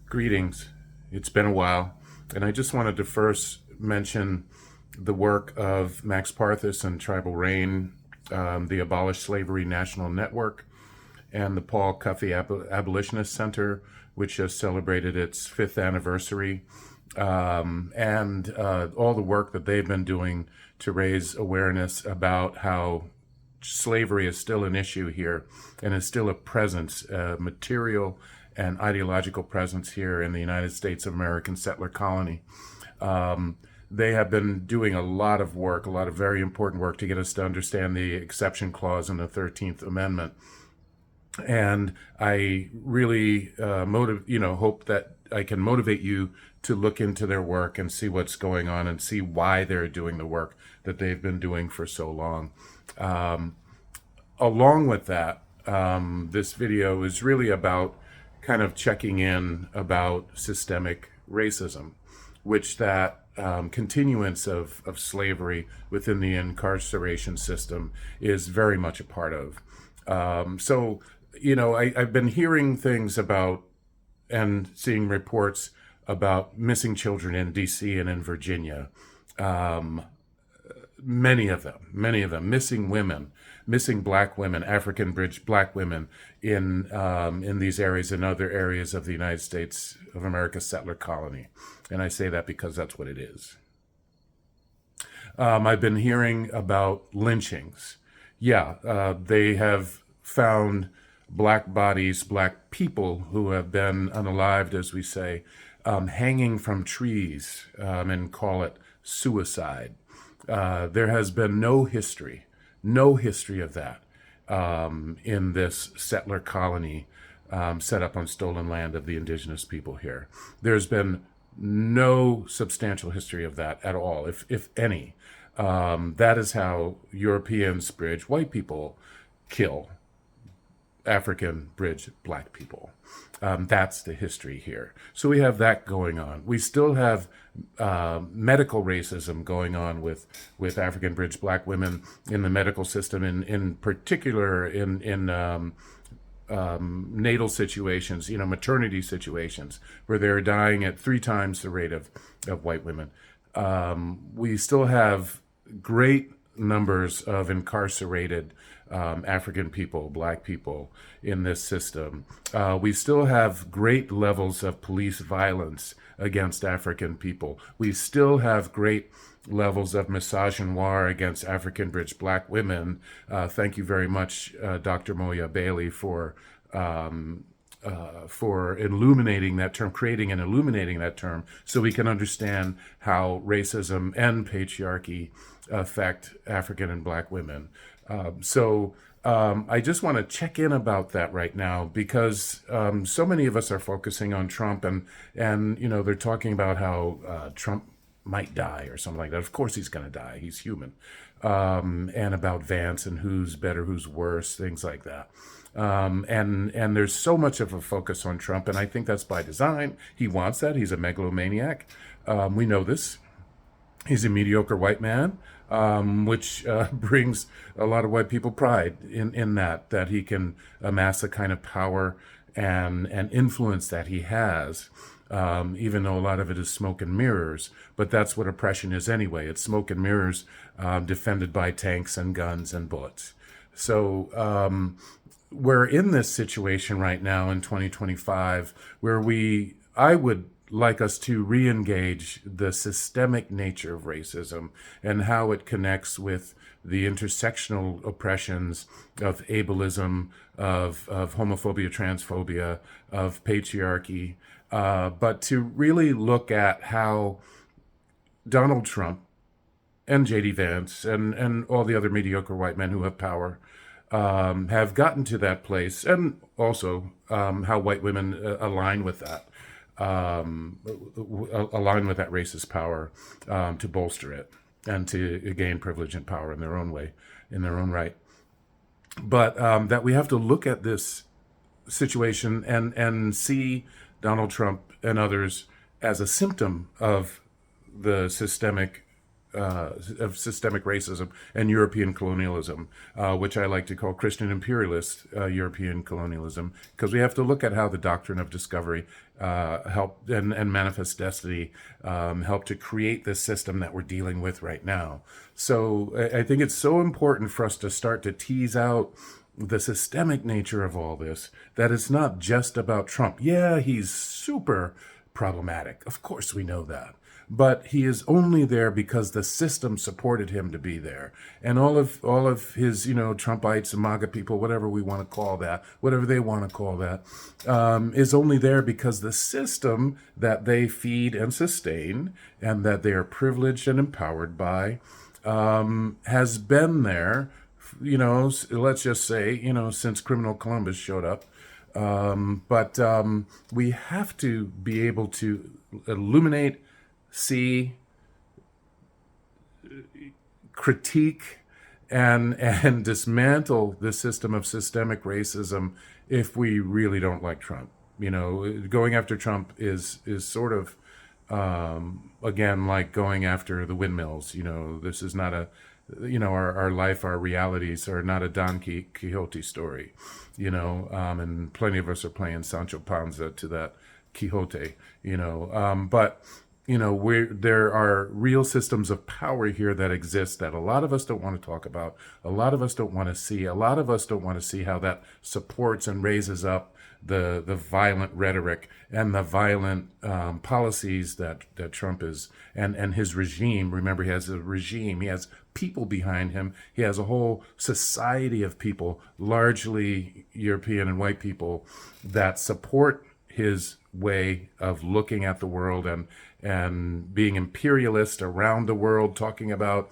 Greetings. It's been a while, and I just wanted to first mention the work of Max Parthas and Tribal Reign, the Abolish Slavery National Network, and the Paul Cuffee Abolitionist Center, which just celebrated its fifth anniversary, and all the work that they've been doing to raise awareness about how slavery is still an issue here and is still a presence, a material and ideological presence here in the United States of American settler colony. They have been doing a lot of work, a lot of very important work to get us to understand the exception clause in the 13th Amendment. And I really hope that I can motivate you to look into their work and see what's going on and see why they're doing the work that they've been doing for so long. Along with that, this video is really about kind of checking in about systemic racism, which that continuance of slavery within the incarceration system is very much a part of. I've been hearing things about and seeing reports about missing children in D.C. and in Virginia. Many of them, missing women, missing black women, African bridge black women in these areas and other areas of the United States of America settler colony. And I say that because that's what it is. I've been hearing about lynchings. They have found black bodies, black people who have been unalived, as we say, hanging from trees and call it suicide. There has been no history of that in this settler colony set up on stolen land of the indigenous people here. There's been no substantial history of that at all, if any. That is how Europeans, bridge white people, kill African bridge black people. That's the history here. So we have that going on. We still have medical racism going on with African bridge black women in the medical system, in particular in natal situations, maternity situations, where they're dying at 3 times the rate of white women. We still have great numbers of incarcerated African people, black people in this system. We still have great levels of police violence against African people. We still have great levels of misogynoir against African bridge black women. Thank you very much, Dr. Moja Bailey, for illuminating that term, creating and illuminating that term, so we can understand how racism and patriarchy affect African and black women. I just want to check in about that right now, because so many of us are focusing on Trump, and they're talking about how Trump might die or something like that. Of course he's going to die. He's human. And about Vance and who's better, who's worse, things like that. And there's so much of a focus on Trump, and I think that's by design. He wants that. He's a megalomaniac. We know this. He's a mediocre white man, which brings a lot of white people pride in that he can amass the kind of power and influence that he has, even though a lot of it is smoke and mirrors. But that's what oppression is anyway. It's smoke and mirrors defended by tanks and guns and bullets. So we're in this situation right now in 2025 where I would like us to re-engage the systemic nature of racism and how it connects with the intersectional oppressions of ableism, of homophobia, transphobia, of patriarchy, but to really look at how Donald Trump and J.D. Vance and all the other mediocre white men who have power have gotten to that place, and also how white women align with that. Align with that racist power to bolster it and to gain privilege and power in their own way, in their own right. But that we have to look at this situation and see Donald Trump and others as a symptom of the systemic of systemic racism and European colonialism, which I like to call Christian imperialist European colonialism, because we have to look at how the doctrine of discovery helped and manifest destiny helped to create this system that we're dealing with right now. So I think it's so important for us to start to tease out the systemic nature of all this, that it's not just about Trump. Yeah, he's super problematic. Of course we know that. But he is only there because the system supported him to be there. And all of his, Trumpites and MAGA people, whatever we want to call that, whatever they want to call that, is only there because the system that they feed and sustain and that they are privileged and empowered by has been there, let's just say, since criminal Columbus showed up. But we have to be able to illuminate, see, critique, and dismantle the system of systemic racism if we really don't like Trump. Going after Trump is sort of, again, like going after the windmills. This is not our life, our realities are not a Don Quixote story, and plenty of us are playing Sancho Panza to that Quixote, but there are real systems of power here that exist that a lot of us don't want to talk about. A lot of us don't want to see. A lot of us don't want to see how that supports and raises up the violent rhetoric and the violent policies that Trump is and his regime. Remember, he has a regime. He has people behind him. He has a whole society of people, largely European and white people, that support his way of looking at the world and being imperialist around the world, talking about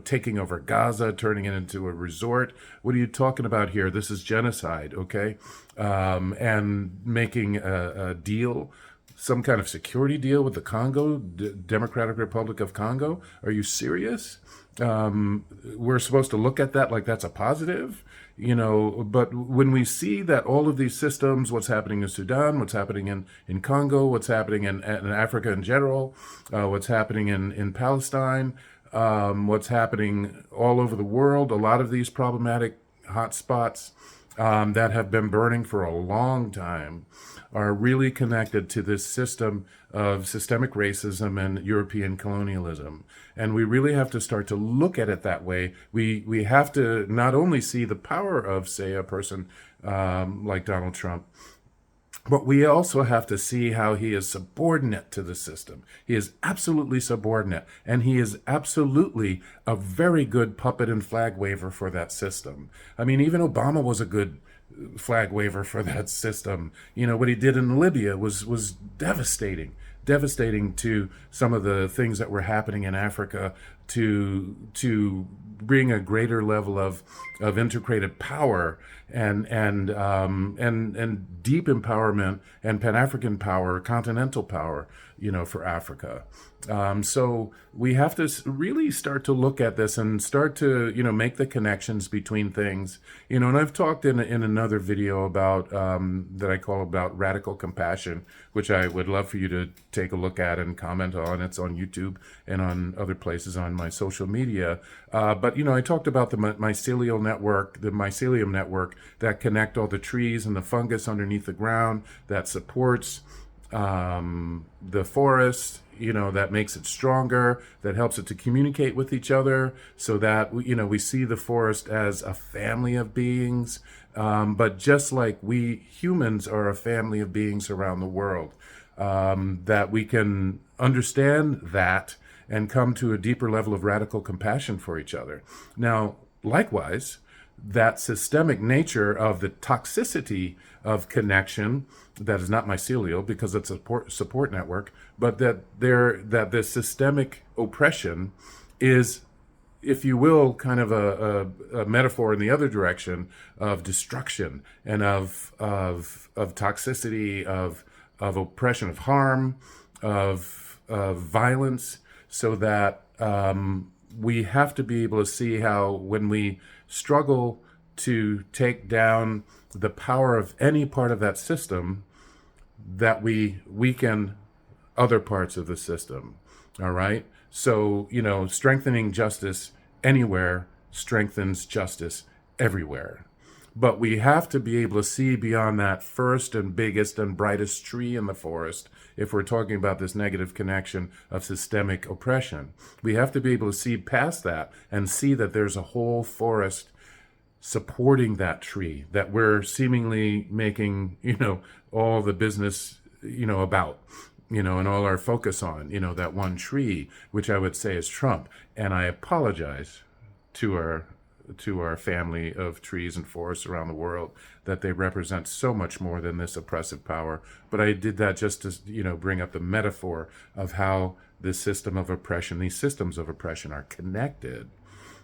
taking over Gaza, turning it into a resort. What are you talking about here? This is genocide, okay? And making a deal, some kind of security deal with the Congo, Democratic Republic of Congo. Are you serious? We're supposed to look at that like that's a positive, but when we see that all of these systems, what's happening in Sudan, what's happening in Congo, what's happening in Africa in general, what's happening in Palestine, what's happening all over the world, a lot of these problematic hotspots that have been burning for a long time are really connected to this system of systemic racism and European colonialism. And we really have to start to look at it that way. We have to not only see the power of, say, a person like Donald Trump, but we also have to see how he is subordinate to the system. He is absolutely subordinate, and he is absolutely a very good puppet and flag waver for that system. I mean, even Obama was a good flag waver for that system. What he did in Libya was devastating to some of the things that were happening in Africa to bring a greater level of integrated power and deep empowerment and Pan-African power, continental power, for Africa. So we have to really start to look at this and start to, make the connections between things, and I've talked in another video about, that I call about radical compassion, which I would love for you to take a look at and comment on. It's on YouTube and on other places on my social media. But, I talked about the mycelial network, the mycelium network that connect all the trees and the fungus underneath the ground that supports the forest, that makes it stronger, that helps it to communicate with each other, so that, we see the forest as a family of beings. But just like we humans are a family of beings around the world, that we can understand that and come to a deeper level of radical compassion for each other. Now, likewise, that systemic nature of the toxicity of connection that is not mycelial because it's a support network, but that the systemic oppression is, if you will, kind of a metaphor in the other direction of destruction and of toxicity, of oppression, of harm, of violence, so that we have to be able to see how when we struggle to take down the power of any part of that system, that we weaken other parts of the system. All right? So, strengthening justice anywhere strengthens justice everywhere. But we have to be able to see beyond that first and biggest and brightest tree in the forest if we're talking about this negative connection of systemic oppression. We have to be able to see past that and see that there's a whole forest supporting that tree that we're seemingly making, all the business, about, and all our focus on, that one tree, which I would say is Trump. And I apologize to our family of trees and forests around the world that they represent so much more than this oppressive power. But I did that just to, bring up the metaphor of how this system of oppression, these systems of oppression are connected,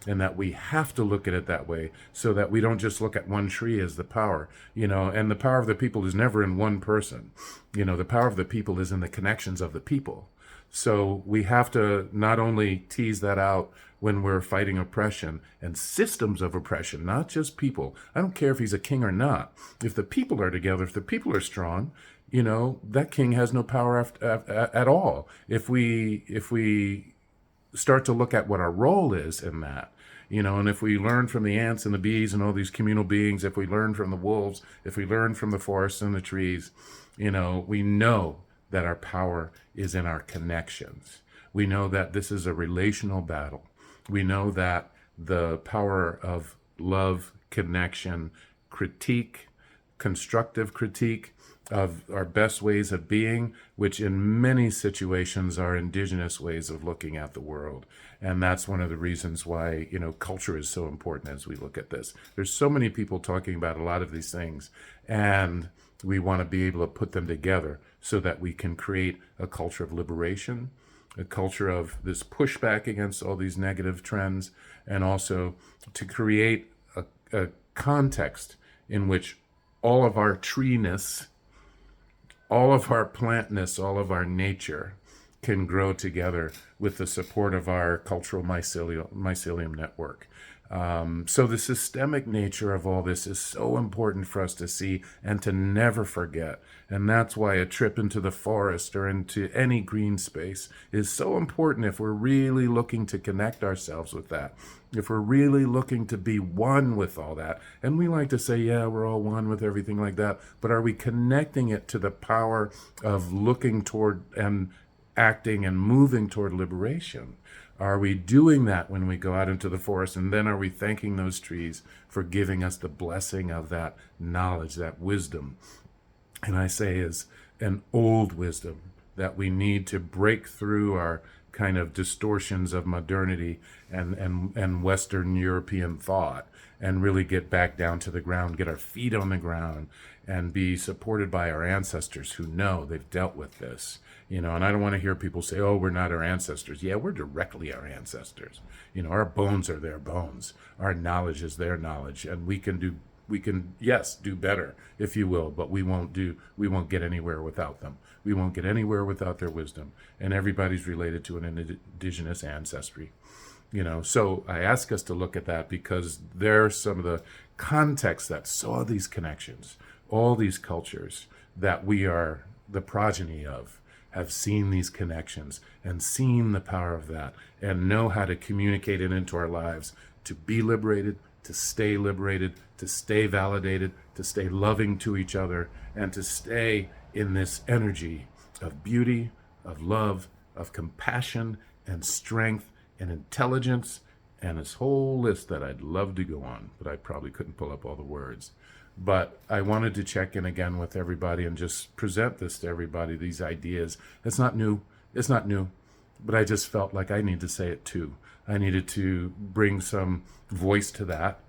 and that we have to look at it that way so that we don't just look at one tree as the power, and the power of the people is never in one person. The power of the people is in the connections of the people. So we have to not only tease that out when we're fighting oppression and systems of oppression, not just people. I don't care if he's a king or not. If the people are together, if the people are strong, that king has no power at all. If we start to look at what our role is in that, and if we learn from the ants and the bees and all these communal beings, if we learn from the wolves, if we learn from the forests and the trees, we know that our power is in our connections. We know that this is a relational battle. We know that the power of love, connection, critique, constructive critique of our best ways of being, which in many situations are indigenous ways of looking at the world. And that's one of the reasons why, culture is so important as we look at this. There's so many people talking about a lot of these things, and we want to be able to put them together so that we can create a culture of liberation, a culture of this pushback against all these negative trends, and also to create a context in which all of our treeness, all of our plantness, all of our nature can grow together with the support of our cultural mycelium network. So the systemic nature of all this is so important for us to see and to never forget. And that's why a trip into the forest or into any green space is so important if we're really looking to connect ourselves with that. If we're really looking to be one with all that. And we like to say, yeah, we're all one with everything like that. But are we connecting it to the power of looking toward and acting and moving toward liberation? Are we doing that when we go out into the forest? And then are we thanking those trees for giving us the blessing of that knowledge, that wisdom? And I say is an old wisdom that we need to break through our kind of distortions of modernity and Western European thought and really get back down to the ground, get our feet on the ground, and be supported by our ancestors who know they've dealt with this. And I don't want to hear people say, oh, we're not our ancestors. Yeah, we're directly our ancestors. Our bones are their bones. Our knowledge is their knowledge. And we can, yes, do better, if you will, but we won't get anywhere without them. We won't get anywhere without their wisdom. And everybody's related to an indigenous ancestry. So I ask us to look at that because there's some of the context that saw these connections, all these cultures that we are the progeny of, have seen these connections and seen the power of that and know how to communicate it into our lives to be liberated, to stay validated, to stay loving to each other, and to stay in this energy of beauty, of love, of compassion and strength and intelligence, and this whole list that I'd love to go on, but I probably couldn't pull up all the words. But I wanted to check in again with everybody and just present this to everybody, these ideas. It's not new, but I just felt like I need to say it too. I needed to bring some voice to that.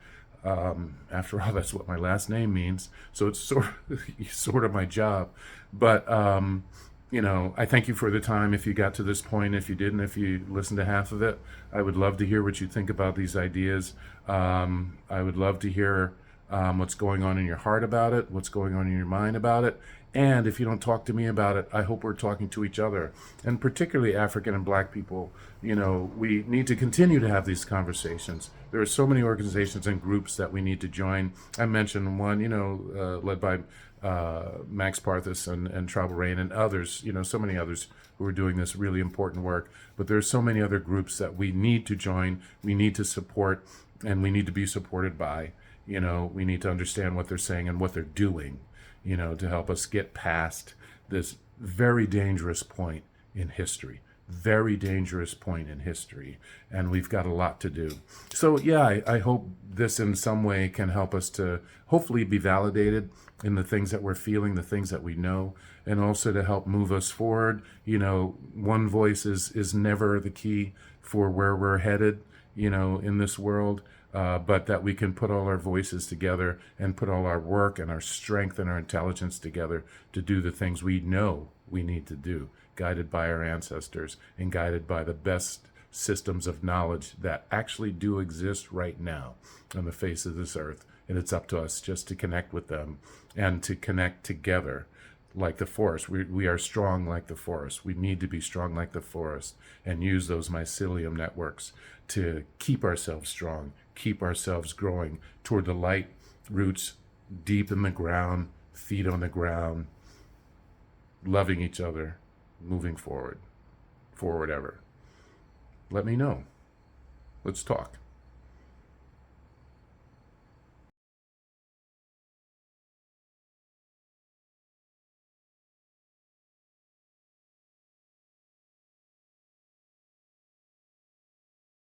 After all, that's what my last name means. So it's sort of my job. But, I thank you for the time. If you got to this point, if you didn't, if you listened to half of it, I would love to hear what you think about these ideas. I would love to hear what's going on in your heart about it, what's going on in your mind about it. And if you don't talk to me about it, I hope we're talking to each other. And particularly African and Black people, we need to continue to have these conversations. There are so many organizations and groups that we need to join. I mentioned one, led by Max Parthas and Travel Rain and others, so many others who are doing this really important work. But there's so many other groups that we need to join, we need to support, and we need to be supported by. We need to understand what they're saying and what they're doing, to help us get past this very dangerous point in history. Very dangerous point in history, and we've got a lot to do. So yeah, I hope this in some way can help us to hopefully be validated in the things that we're feeling, the things that we know, and also to help move us forward. One voice is never the key for where we're headed, in this world, but that we can put all our voices together and put all our work and our strength and our intelligence together to do the things we know we need to do, guided by our ancestors and guided by the best systems of knowledge that actually do exist right now on the face of this earth. And it's up to us just to connect with them and to connect together like the forest. We are strong like the forest. We need to be strong like the forest and use those mycelium networks to keep ourselves strong, keep ourselves growing toward the light, roots deep in the ground, feet on the ground, loving each other, moving forward ever. Let me know. Let's talk.